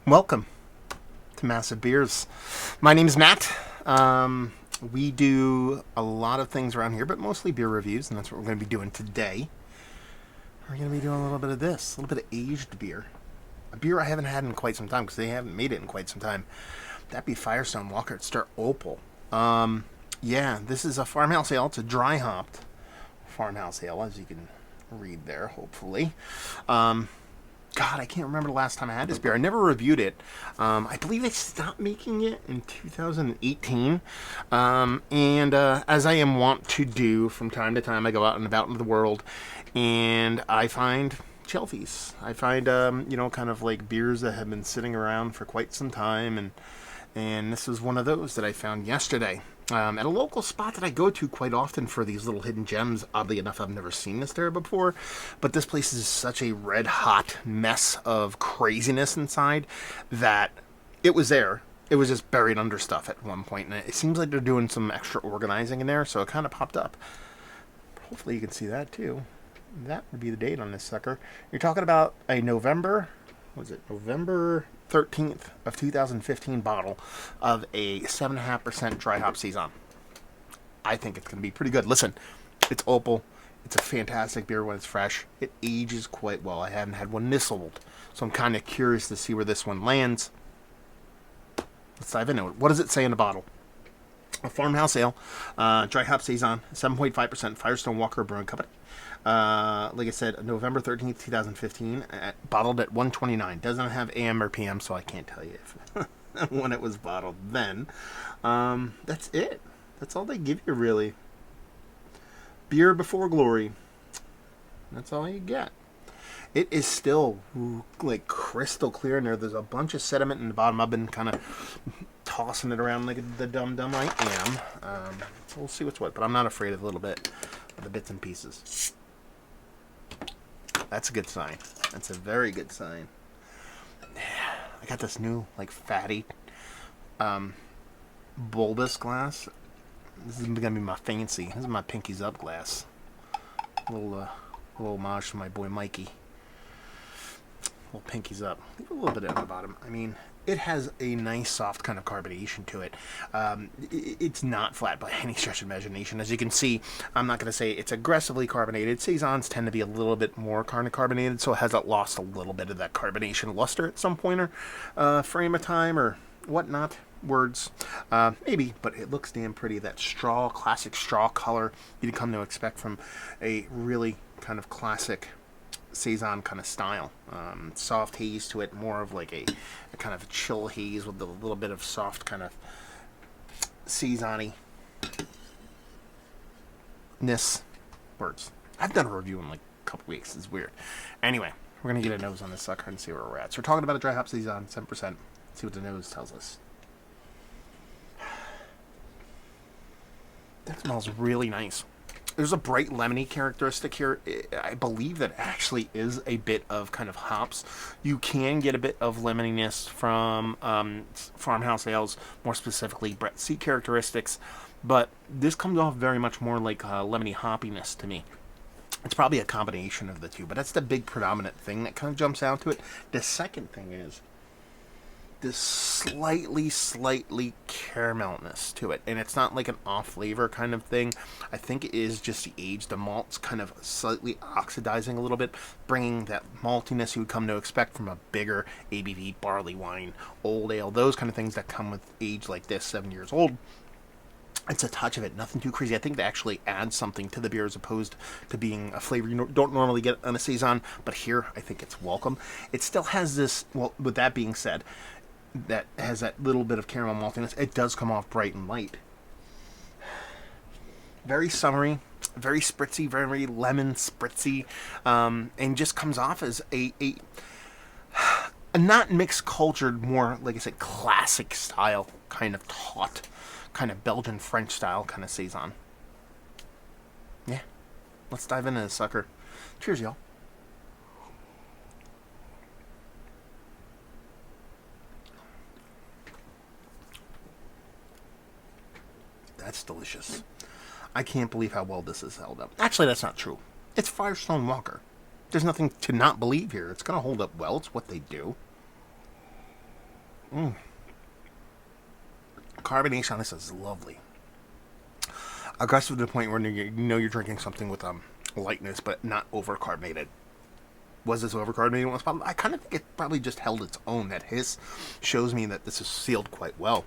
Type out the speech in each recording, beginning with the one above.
Welcome to Massive Beers. My name's Matt. We do a lot of things around here, but mostly beer reviews, and that's what we're going to be doing today. We're going to be doing a little bit of this, a little bit of aged beer. A beer I haven't had in quite some time because they haven't made it in quite some time. That'd be Firestone Walker Star Opal. Yeah, this is a farmhouse ale. It's a dry hopped farmhouse ale, as you can read there, hopefully. God, I can't remember the last time I had this beer. I never reviewed it. I believe they stopped making it in 2018. As I am wont to do from time to time, I go out and about into the world, and I find shelfies. I find, kind of like beers that have been sitting around for quite some time, and this was one of those that I found yesterday. At a local spot that I go to quite often for these little hidden gems. Oddly enough, I've never seen this there before, but this place is such a red-hot mess of craziness inside that it was there. It was just buried under stuff at one point, and it seems like they're doing some extra organizing in there, so it kind of popped up. Hopefully you can see that, too. That would be the date on this sucker. You're talking about a November 13th of 2015 bottle of a 7.5% dry hop saison. I think it's going to be pretty good. Listen, it's Opal. It's a fantastic beer when it's fresh. It ages quite well. I haven't had one this old, so I'm kind of curious to see where this one lands. Let's dive into it. What does it say in the bottle? A farmhouse ale, dry hop saison, 7.5% Firestone Walker Brewing Company. Like I said, November 13th, 2015, bottled at 129. Doesn't have AM or PM, so I can't tell you if when it was bottled then. That's it. That's all they give you, really. Beer before glory. That's all you get. It is still like crystal clear in there. There's a bunch of sediment in the bottom. I've been kind of tossing it around like the dumb I am. So we'll see what's what, but I'm not afraid of a little bit of the bits and pieces. That's a good sign. That's a very good sign. I got this new, like, fatty, bulbous glass. This is gonna be my fancy. This is my pinkies up glass. A little homage to my boy Mikey. Little pinkies up. Leave a little bit at the bottom. I mean, it has a nice soft kind of carbonation to it. It's not flat by any stretch of imagination. As you can see, I'm not going to say it's aggressively carbonated. Saisons tend to be a little bit more carbonated, so it has lost a little bit of that carbonation luster at some point or frame of time or whatnot. Words. Maybe, but it looks damn pretty. That straw, classic straw color you'd come to expect from a really kind of classic saison kind of style. Soft haze to it, more of like a kind of chill haze with a little bit of soft kind of saison-y ness. Words. I've done a review in like a couple weeks. It's weird. Anyway, we're gonna get a nose on this sucker and see where we're at. So we're talking about a dry hop saison, 7%. See what the nose tells us. That smells really nice. There's a bright lemony characteristic here. I believe that actually is a bit of kind of hops. You can get a bit of lemoniness from farmhouse ales, more specifically Brett C characteristics, but this comes off very much more like lemony hoppiness to me. It's probably a combination of the two, but that's the big predominant thing that kind of jumps out to it. The second thing is this slightly caramelness to it, and it's not like an off flavor kind of thing. I think it is just the age. The malt's kind of slightly oxidizing a little bit, bringing that maltiness you would come to expect from a bigger ABV barley wine, old ale, those kind of things that come with age like this, 7 years old. It's a touch of it, nothing too crazy. I think they actually add something to the beer as opposed to being a flavor you don't normally get on a saison, but here I think it's welcome. It still has this, well, with that being said, that has that little bit of caramel maltiness. It does come off bright and light. Very summery, very spritzy, very lemon spritzy, and just comes off as a not mixed cultured, more, like I said, classic style, kind of taut, kind of Belgian French style kind of saison. Yeah, let's dive into this sucker. Cheers, y'all. That's delicious. I can't believe how well this is held up. Actually, that's not true. It's Firestone Walker. There's nothing to not believe here. It's going to hold up well. It's what they do. Carbonation on this is lovely. Aggressive to the point where you know you're drinking something with lightness, but not over-carbonated. Was this over-carbonated? I kind of think it probably just held its own. That hiss shows me that this is sealed quite well.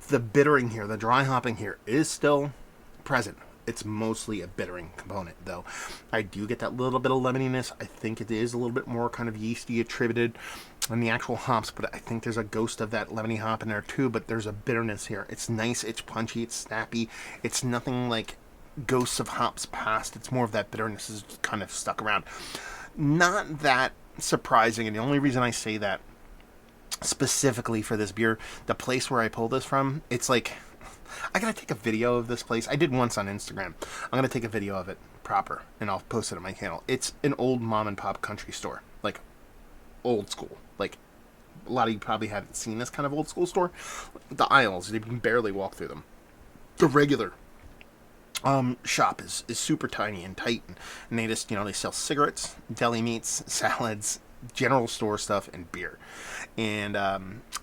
The bittering here, the dry hopping here is still present. It's mostly a bittering component, though. I do get that little bit of lemoniness. I think it is a little bit more kind of yeasty attributed on the actual hops, but I think there's a ghost of that lemony hop in there too, but there's a bitterness here. It's nice, it's punchy, it's snappy. It's nothing like ghosts of hops past. It's more of that bitterness is kind of stuck around. Not that surprising, and the only reason I say that specifically for this beer, the place where I pulled this from, it's like, I gotta take a video of this place. I did once on Instagram. I'm gonna take a video of it proper, and I'll post it on my channel. It's an old mom and pop country store, like old school. Like a lot of you probably haven't seen this kind of old school store. The aisles, you can barely walk through them. The regular shop is super tiny and tight, and they just, they sell cigarettes, deli meats, salads, general store stuff, and beer. And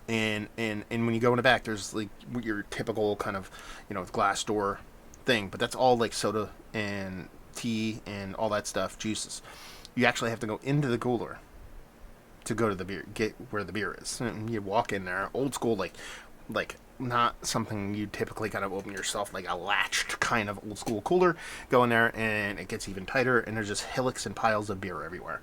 when you go in the back, there's like your typical kind of glass door thing, but that's all like soda and tea and all that stuff, juices. You actually have to go into the cooler to go to the beer, get where the beer is. And you walk in there, old school, like not something you typically kind of open yourself, like a latched kind of old school cooler. Go in there and it gets even tighter, and there's just hillocks and piles of beer everywhere.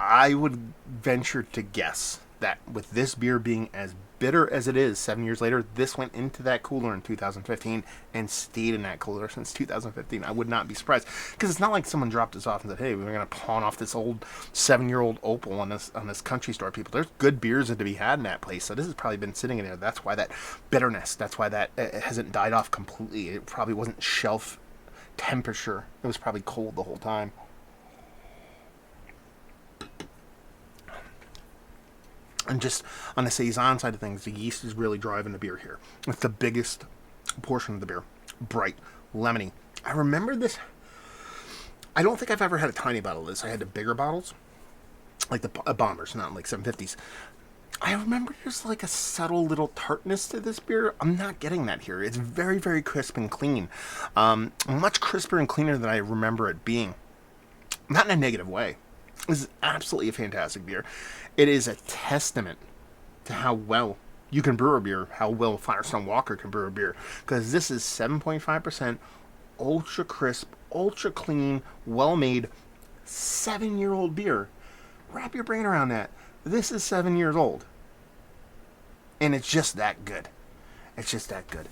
I would venture to guess that with this beer being as bitter as it is 7 years later, this went into that cooler in 2015 and stayed in that cooler since 2015. I would not be surprised, because it's not like someone dropped this off and said, hey, we're going to pawn off this old 7-year-old Opal on this country store. People, there's good beers to be had in that place, so this has probably been sitting in there. That's why that bitterness, that's why that it hasn't died off completely. It probably wasn't shelf temperature. It was probably cold the whole time. And just on the Saison side of things, the yeast is really driving the beer here. It's the biggest portion of the beer. Bright, lemony. I remember this. I don't think I've ever had a tiny bottle of this. I had the bigger bottles, like the bombers, not like 750s. I remember there's like a subtle little tartness to this beer. I'm not getting that here. It's very, very crisp and clean. Much crisper and cleaner than I remember it being. Not in a negative way. This is absolutely a fantastic beer. It is a testament to how well you can brew a beer, how well Firestone Walker can brew a beer. Because this is 7.5%, ultra crisp, ultra clean, well-made, 7-year-old beer. Wrap your brain around that. This is 7 years old. And it's just that good. It's just that good.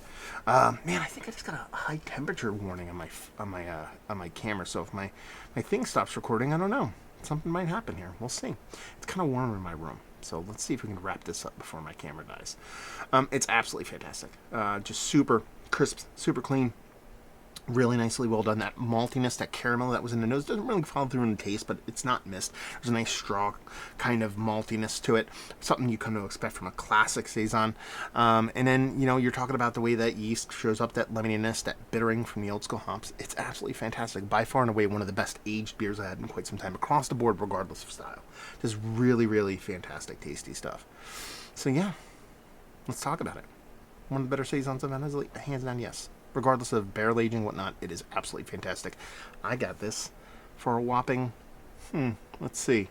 Man, I think I just got a high temperature warning on my camera. So if my thing stops recording, I don't know. Something might happen here. We'll see. It's kind of warm in my room, so let's see if we can wrap this up before my camera dies. It's absolutely fantastic. Just super crisp, super clean. Really nicely well done. That maltiness, that caramel that was in the nose doesn't really follow through in the taste, but it's not missed. There's a nice strong kind of maltiness to it. Something you come to expect from a classic Saison. And then, you're talking about the way that yeast shows up, that lemoniness, that bittering from the old school hops. It's absolutely fantastic. By far and away one of the best aged beers I had in quite some time, across the board, regardless of style. Just really, really fantastic, tasty stuff. So yeah, let's talk about it. One of the better Saisons I've had, hands down, yes. Regardless of barrel aging, whatnot, it is absolutely fantastic. I got this for a whopping, let's see,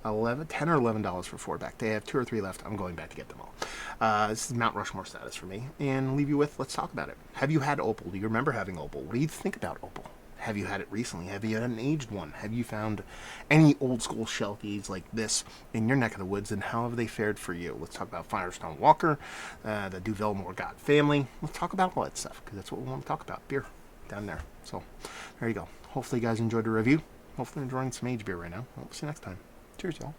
$10 or $11 for 4-pack. They have 2 or 3 left. I'm going back to get them all. This is Mount Rushmore status for me. And leave you with, let's talk about it. Have you had Opal? Do you remember having Opal? What do you think about Opal? Have you had it recently? Have you had an aged one? Have you found any old school shelfies like this in your neck of the woods, and how have they fared for you? Let's talk about Firestone Walker, the Duvel Morgat family. Let's talk about all that stuff, because that's what we want to talk about. Beer down there. So there you go. Hopefully you guys enjoyed the review. Hopefully you're enjoying some aged beer right now. We'll see you next time. Cheers, y'all.